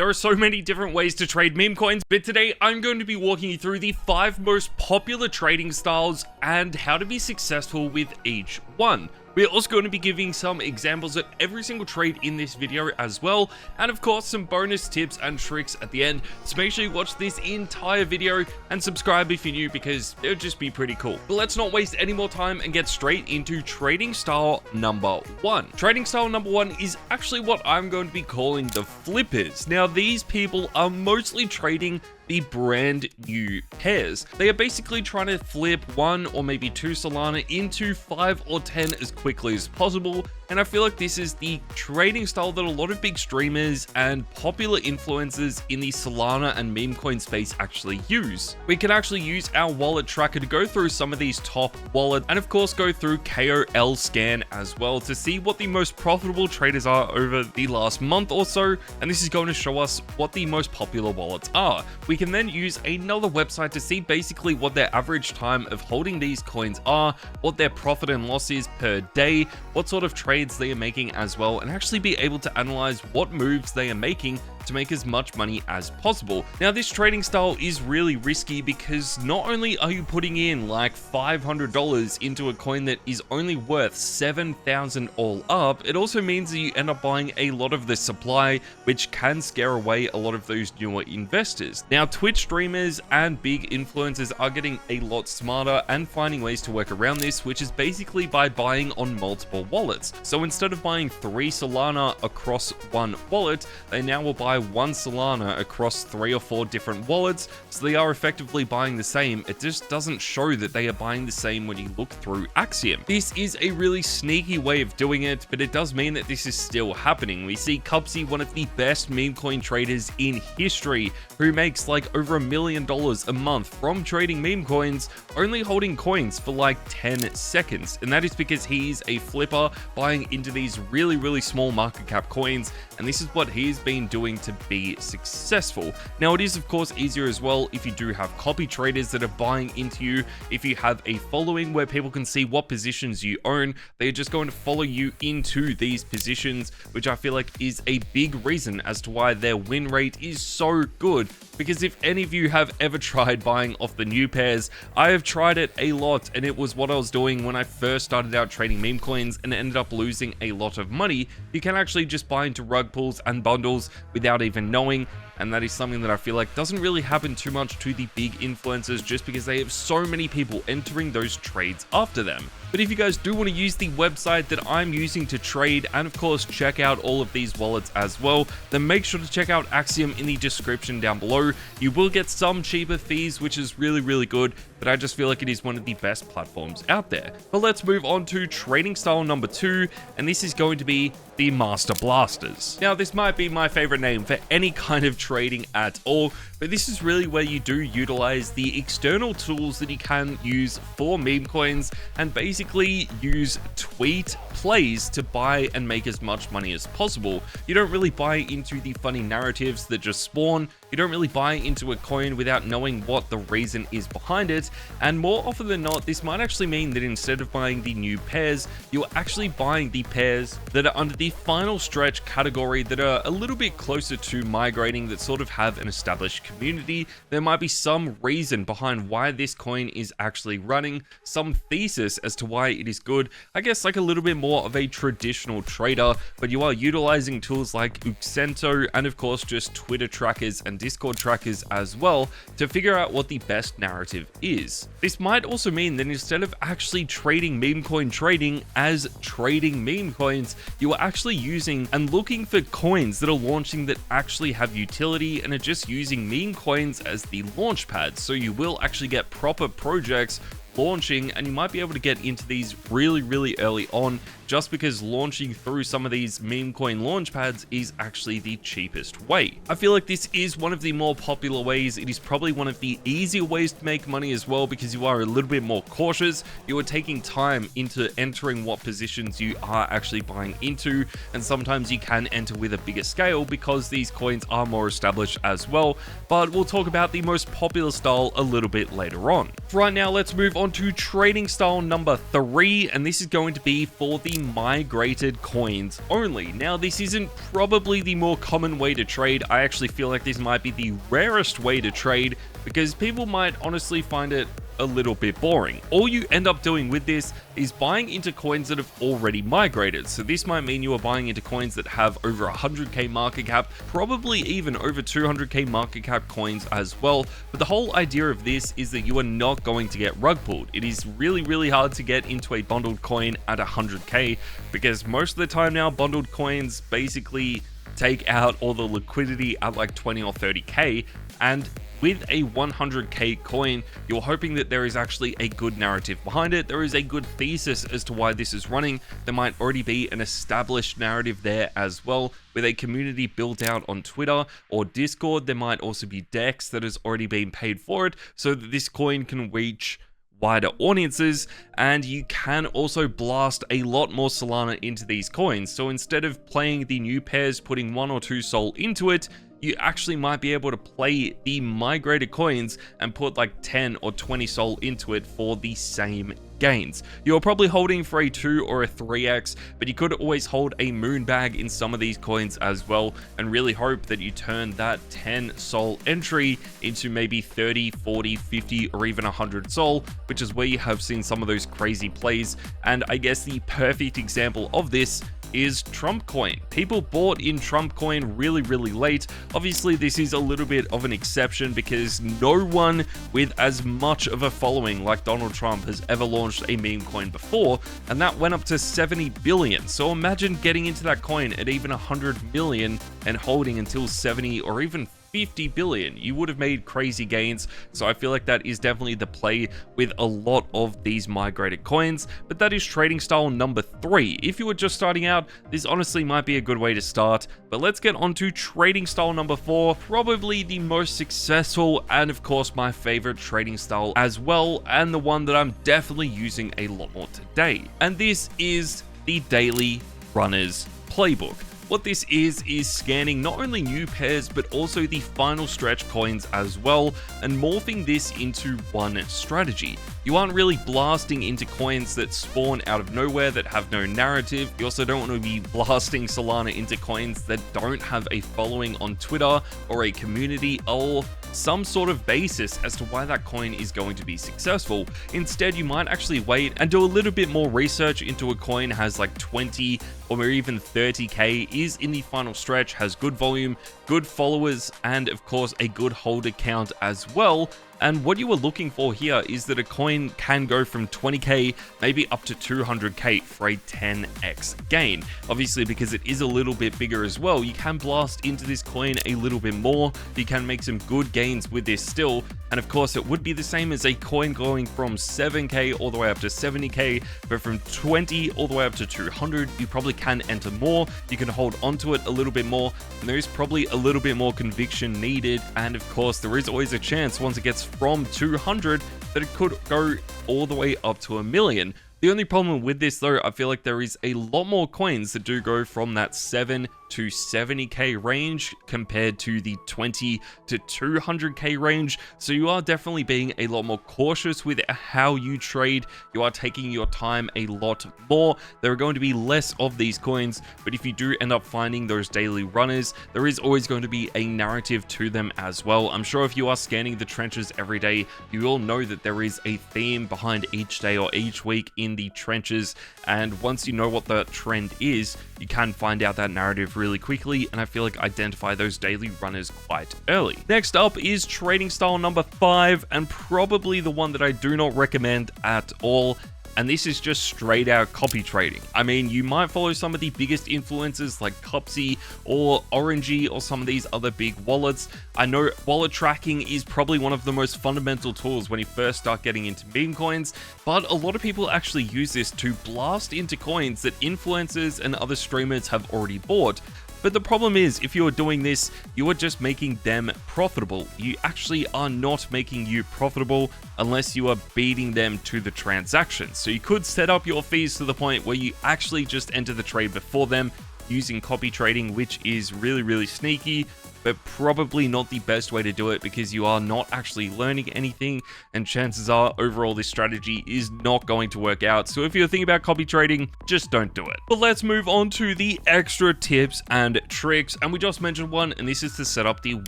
There are so many different ways to trade meme coins, but today I'm going to be walking you through the 5 most popular trading styles and how to be successful with each one. We're also going to be giving some examples of every single trade in this video as well, and of course some bonus tips and tricks at the end, so make sure you watch this entire video and subscribe if you're new because it would just be pretty cool. But let's not waste any more time and get straight into trading style number 1. Trading style number 1 is actually what I'm going to be calling the flippers. Now these people are mostly trading the brand new pairs. They are basically trying to flip 1 or maybe 2 Solana into 5 or 10 as quickly as possible, and I feel like this is the trading style that a lot of big streamers and popular influencers in the Solana and meme coin space actually use. We can actually use our wallet tracker to go through some of these top wallets and of course go through KOL scan as well to see what the most profitable traders are over the last month or so, and this is going to show us what the most popular wallets are. We can then use another website to see basically what their average time of holding these coins are, what their profit and loss is per day, what sort of trades they are making as well, and actually be able to analyze what moves they are making to make as much money as possible. Now this trading style is really risky because not only are you putting in like $500 into a coin that is only worth 7,000 all up, it also means that you end up buying a lot of the supply, which can scare away a lot of those newer investors. Now Twitch streamers and big influencers are getting a lot smarter and finding ways to work around this, which is basically by buying on multiple wallets. So instead of buying 3 Solana across one wallet, they now will buy 1 Solana across 3 or 4 different wallets, so they are effectively buying the same. It just doesn't show that they are buying the same when you look through Axiom. This is a really sneaky way of doing it, but it does mean that this is still happening. We see Cupsy, one of the best meme coin traders in history, who makes like over $1 million a month from trading meme coins, only holding coins for like 10 seconds, and that is because he's a flipper buying into these really small market cap coins, and this is what he's been doing to be successful. Now it is of course easier as well if you do have copy traders that are buying into you. If you have a following where people can see what positions you own, they're just going to follow you into these positions, which I feel like is a big reason as to why their win rate is so good. Because if any of you have ever tried buying off the new pairs, I have tried it a lot, and it was what I was doing when I first started out trading meme coins and ended up losing a lot of money. You can actually just buy into rug pulls and bundles without even knowing, and that is something that I feel like doesn't really happen too much to the big influencers just because they have so many people entering those trades after them. But if you guys do want to use the website that I'm using to trade and of course check out all of these wallets as well, then make sure to check out Axiom in the description down below. You will get some cheaper fees, which is really good, but I just feel like it is one of the best platforms out there. But let's move on to trading style number 2, and this is going to be the Master Blasters. Now this might be my favorite name for any kind of trading at all, but this is really where you do utilize the external tools that you can use for meme coins and basically use tweet plays to buy and make as much money as possible. You don't really buy into the funny narratives that just spawn. You don't really buy into a coin without knowing what the reason is behind it, and more often than not, this might actually mean that instead of buying the new pairs, you're actually buying the pairs that are under the final stretch category that are a little bit closer to migrating, that sort of have an established community. There might be some reason behind why this coin is actually running, some thesis as to why it is good. I guess like a little bit more of a traditional trader, but you are utilizing tools like Uxento and of course just Twitter trackers and Discord trackers as well to figure out what the best narrative is. This might also mean that instead of actually trading meme coin trading as trading meme coins, you are actually using and looking for coins that are launching that actually have utility and are just using meme coins as the launch pad. So you will actually get proper projects launching, and you might be able to get into these really early on, just because launching through some of these meme coin launch pads is actually the cheapest way. I feel like this is one of the more popular ways. It is probably one of the easier ways to make money as well, because you are a little bit more cautious. You are taking time into entering what positions you are actually buying into, and sometimes you can enter with a bigger scale because these coins are more established as well. But we'll talk about the most popular style a little bit later on. For right now, let's move on to trading style number 3, and this is going to be for the migrated coins only. Now, this isn't probably the more common way to trade. I actually feel like this might be the rarest way to trade because people might honestly find it a little bit boring. All you end up doing with this is buying into coins that have already migrated. So this might mean you are buying into coins that have over 100k market cap, probably even over 200k market cap coins as well. But the whole idea of this is that you are not going to get rug pulled. It is really hard to get into a bundled coin at 100k because most of the time now bundled coins basically take out all the liquidity at like 20 or 30k, and with a 100k coin, you're hoping that there is actually a good narrative behind it. There is a good thesis as to why this is running. There might already be an established narrative there as well, with a community built out on Twitter or Discord. There might also be DEX that has already been paid for it so that this coin can reach wider audiences, and you can also blast a lot more Solana into these coins. So instead of playing the new pairs, putting 1 or 2 Sol into it, you actually might be able to play the migrated coins and put like 10 or 20 Sol into it for the same gains. You're probably holding for a 2 or a 3x, but you could always hold a moon bag in some of these coins as well and really hope that you turn that 10 Sol entry into maybe 30, 40, 50, or even 100 Sol, which is where you have seen some of those crazy plays. And I guess the perfect example of this is Trump coin. People bought in Trump coin really late. Obviously, this is a little bit of an exception because no one with as much of a following like Donald Trump has ever launched a meme coin before, and that went up to 70 billion. So imagine getting into that coin at even 100 million and holding until 70 or even 50 billion. You would have made crazy gains. So I feel like that is definitely the play with a lot of these migrated coins. But that is trading style number 3. If you were just starting out, this honestly might be a good way to start. But let's get on to trading style number 4, probably the most successful and of course my favorite trading style as well, and the one that I'm definitely using a lot more today. And this is the daily runners playbook. What this is scanning not only new pairs, but also the final stretch coins as well, and morphing this into one strategy. You aren't really blasting into coins that spawn out of nowhere, that have no narrative. You also don't want to be blasting Solana into coins that don't have a following on Twitter or a community or some sort of basis as to why that coin is going to be successful. Instead, you might actually wait and do a little bit more research into a coin has like 20 or even 30k, is in the final stretch, has good volume, good followers, and of course a good holder count as well. And what you are looking for here is that a coin can go from 20k maybe up to 200k for a 10x gain. Obviously, because it is a little bit bigger as well, you can blast into this coin a little bit more. You can make some good gains with this still. And of course, it would be the same as a coin going from 7k all the way up to 70k, but from 20 all the way up to 200, you probably can enter more. You can hold onto it a little bit more, and there is probably a little bit more conviction needed. And of course, there is always a chance once it gets from 200 that it could go all the way up to 1 million. The only problem with this though, I feel like there is a lot more coins that do go from that 7 to 70k range compared to the 20 to 200k range. So you are definitely being a lot more cautious with how you trade. You are taking your time a lot more. There are going to be less of these coins, but if you do end up finding those daily runners, there is always going to be a narrative to them as well. I'm sure if you are scanning the trenches every day, you will know that there is a theme behind each day or each week in the trenches, and once you know what the trend is, you can find out that narrative really quickly, and I feel like identify those daily runners quite early. Next up is trading style number 5, and probably the one that I do not recommend at all. And this is just straight out copy trading. I mean, you might follow some of the biggest influencers like Cupsy or Orangey or some of these other big wallets. I know wallet tracking is probably one of the most fundamental tools when you first start getting into meme coins, but a lot of people actually use this to blast into coins that influencers and other streamers have already bought. But the problem is, if you are doing this, you are just making them profitable. You actually are not making you profitable unless you are beating them to the transaction. So you could set up your fees to the point where you actually just enter the trade before them using copy trading, which is really sneaky. but probably not the best way to do it because you are not actually learning anything, and chances are overall this strategy is not going to work out. So if you're thinking about copy trading, just don't do it. But let's move on to the extra tips and tricks, and we just mentioned one, and this is to set up the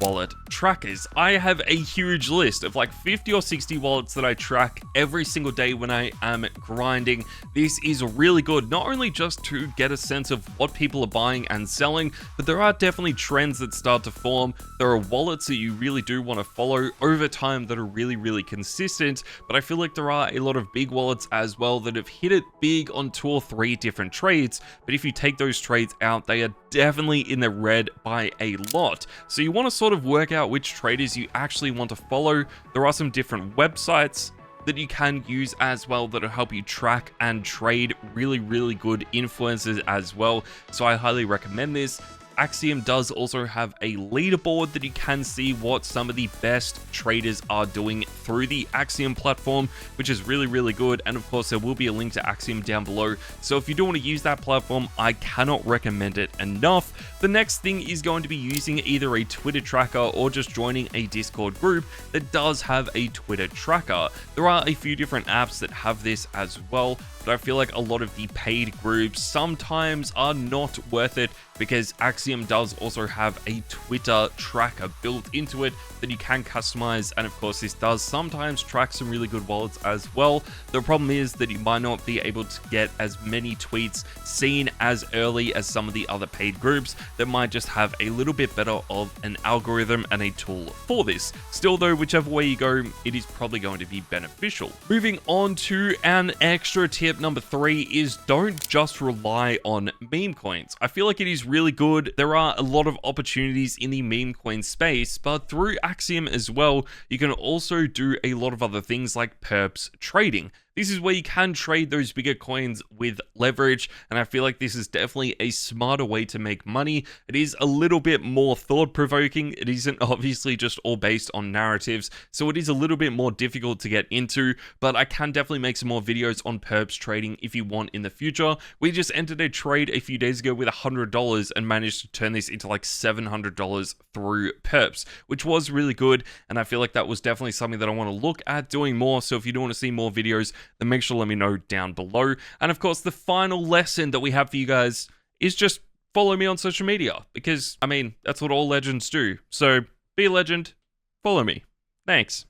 wallet trackers. I have a huge list of like 50 or 60 wallets that I track every single day when I am grinding. This is really good, not only just to get a sense of what people are buying and selling, but there are definitely trends that start to form. There are wallets that you really do want to follow over time that are really consistent, but I feel like there are a lot of big wallets as well that have hit it big on 2 or 3 different trades, but if you take those trades out, they are definitely in the red by a lot. So you want to sort of work out which traders you actually want to follow. There are some different websites that you can use as well that'll help you track and trade really good influencers as well. So I highly recommend this. Axiom does also have a leaderboard that you can see what some of the best traders are doing through the Axiom platform, which is really good. And of course, there will be a link to Axiom down below. So if you do want to use that platform, I cannot recommend it enough. The next thing is going to be using either a Twitter tracker or just joining a Discord group that does have a Twitter tracker. There are a few different apps that have this as well, but I feel like a lot of the paid groups sometimes are not worth it because Axiom does also have a Twitter tracker built into it that you can customize, and of course this does sometimes track some really good wallets as well. The problem is that you might not be able to get as many tweets seen as early as some of the other paid groups that might just have a little bit better of an algorithm and a tool for this. Still though, whichever way you go, it is probably going to be beneficial. Moving on to an extra tip number 3 is don't just rely on meme coins. I feel like it is really good. There are a lot of opportunities in the meme coin space, but through Axiom as well, you can also do a lot of other things like perps trading. This is where you can trade those bigger coins with leverage, and I feel like this is definitely a smarter way to make money. It is a little bit more thought-provoking. It isn't obviously just all based on narratives, so it is a little bit more difficult to get into, but I can definitely make some more videos on perps trading if you want in the future. We just entered a trade a few days ago with $100 and managed to turn this into like $700 through perps, which was really good, and I feel like that was definitely something that I want to look at doing more. So if you do want to see more videos, then make sure to let me know down below. And of course, the final lesson that we have for you guys is just follow me on social media, because I mean, that's what all legends do. So be a legend, follow me. Thanks.